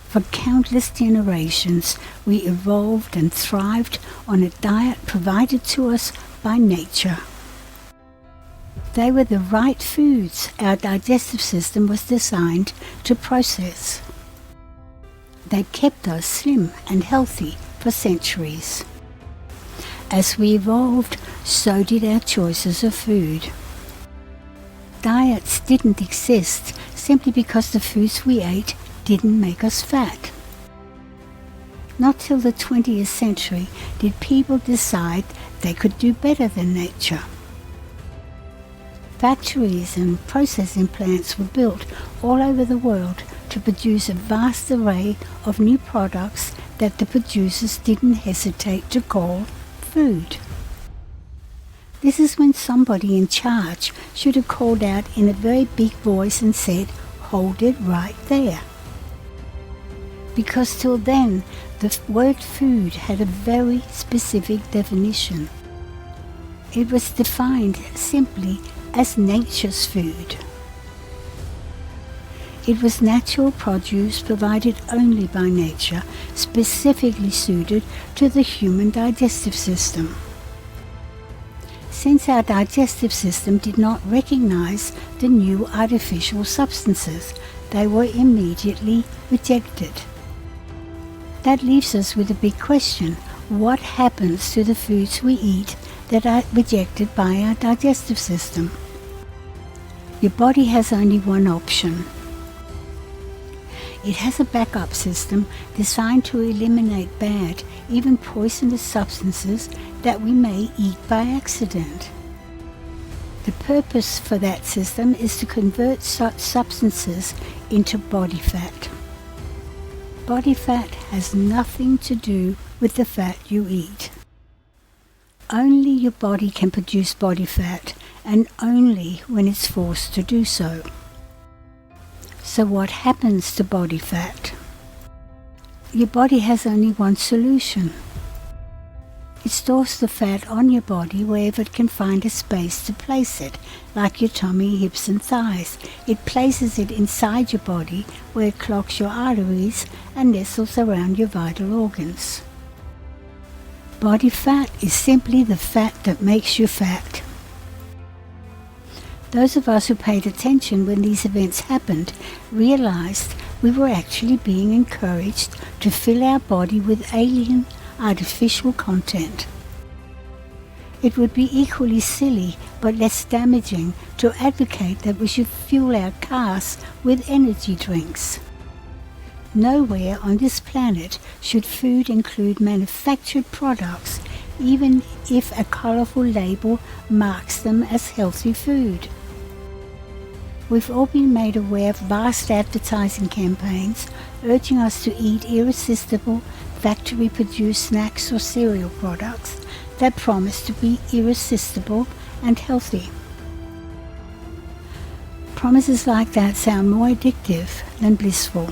For countless generations, we evolved and thrived on a diet provided to us by nature. They were the right foods our digestive system was designed to process. They kept us slim and healthy for centuries. As we evolved, so did our choices of food. Diets didn't exist simply because the foods we ate didn't make us fat. Not till the 20th century did people decide they could do better than nature. Factories and processing plants were built all over the world to produce a vast array of new products that the producers didn't hesitate to call food. This is when somebody in charge should have called out in a very big voice and said, "Hold it right there." Because till then, the word food had a very specific definition. It was defined simply as nature's food. It was natural produce provided only by nature, specifically suited to the human digestive system. Since our digestive system did not recognize the new artificial substances, they were immediately rejected. That leaves us with a big question: what happens to the foods we eat that are rejected by our digestive system? Your body has only one option. It has a backup system designed to eliminate bad, even poisonous substances that we may eat by accident. The purpose for that system is to convert such substances into body fat. Body fat has nothing to do with the fat you eat. Only your body can produce body fat, and only when it's forced to do so. So what happens to body fat? Your body has only one solution. It stores the fat on your body wherever it can find a space to place it, like your tummy, hips and thighs. It places it inside your body where it clogs your arteries and nestles around your vital organs. Body fat is simply the fat that makes you fat. Those of us who paid attention when these events happened realized we were actually being encouraged to fill our body with alien, artificial content. It would be equally silly but less damaging to advocate that we should fuel our cars with energy drinks. Nowhere on this planet should food include manufactured products, even if a colorful label marks them as healthy food. We've all been made aware of vast advertising campaigns urging us to eat irresistible, factory-produced snacks or cereal products that promise to be irresistible and healthy. Promises like that sound more addictive than blissful.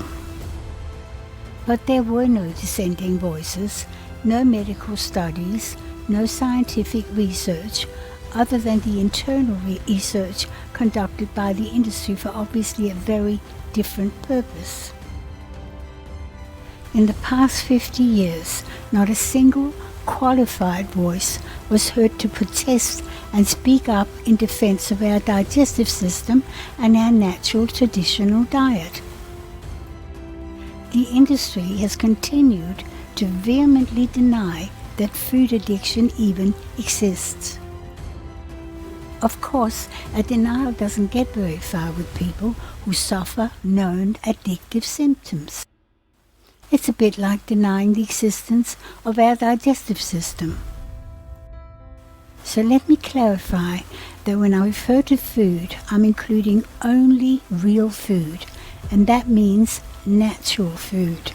But there were no dissenting voices, no medical studies, no scientific research, other than the internal research conducted by the industry for obviously a very different purpose. In the past 50 years, not a single qualified voice was heard to protest and speak up in defense of our digestive system and our natural traditional diet. The industry has continued to vehemently deny that food addiction even exists. Of course, a denial doesn't get very far with people who suffer known addictive symptoms. It's a bit like denying the existence of our digestive system. So let me clarify that when I refer to food, I'm including only real food, and that means natural food.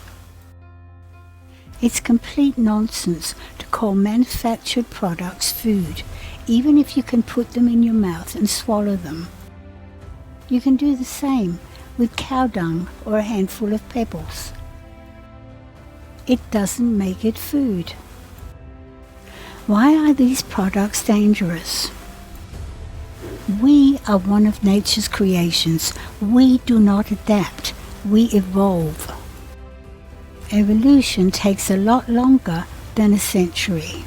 It's complete nonsense to call manufactured products food, even if you can put them in your mouth and swallow them. You can do the same with cow dung or a handful of pebbles. It doesn't make it food. Why are these products dangerous? We are one of nature's creations. We do not adapt. We evolve. Evolution takes a lot longer than a century.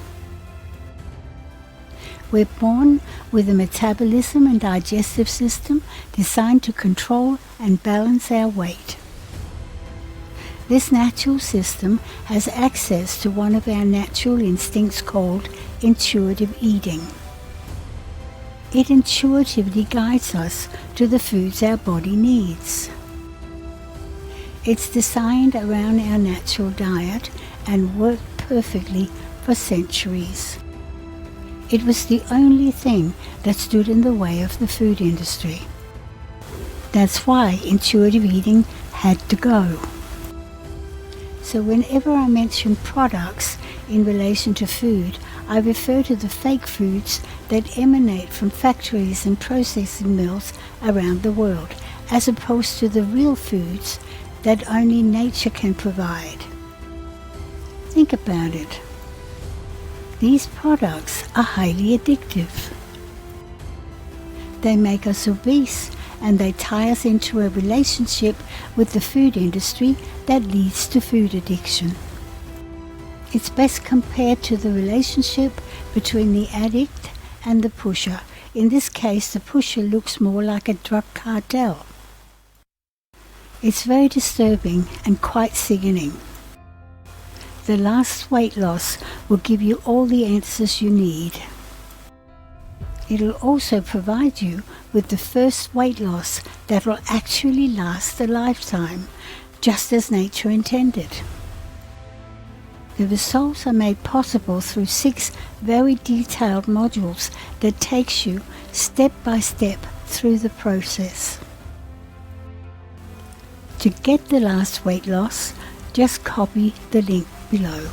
We're born with a metabolism and digestive system designed to control and balance our weight. This natural system has access to one of our natural instincts called intuitive eating. It intuitively guides us to the foods our body needs. It's designed around our natural diet and worked perfectly for centuries. It was the only thing that stood in the way of the food industry. That's why intuitive eating had to go. So whenever I mention products in relation to food, I refer to the fake foods that emanate from factories and processing mills around the world, as opposed to the real foods that only nature can provide. Think about it. These products are highly addictive. They make us obese, and they tie us into a relationship with the food industry that leads to food addiction. It's best compared to the relationship between the addict and the pusher. In this case, the pusher looks more like a drug cartel. It's very disturbing and quite sickening. The last weight loss will give you all the answers you need. It'll also provide you with the first weight loss that will actually last a lifetime, just as nature intended. The results are made possible through 6 very detailed modules that takes you step by step through the process. To get the last weight loss, just copy the link below.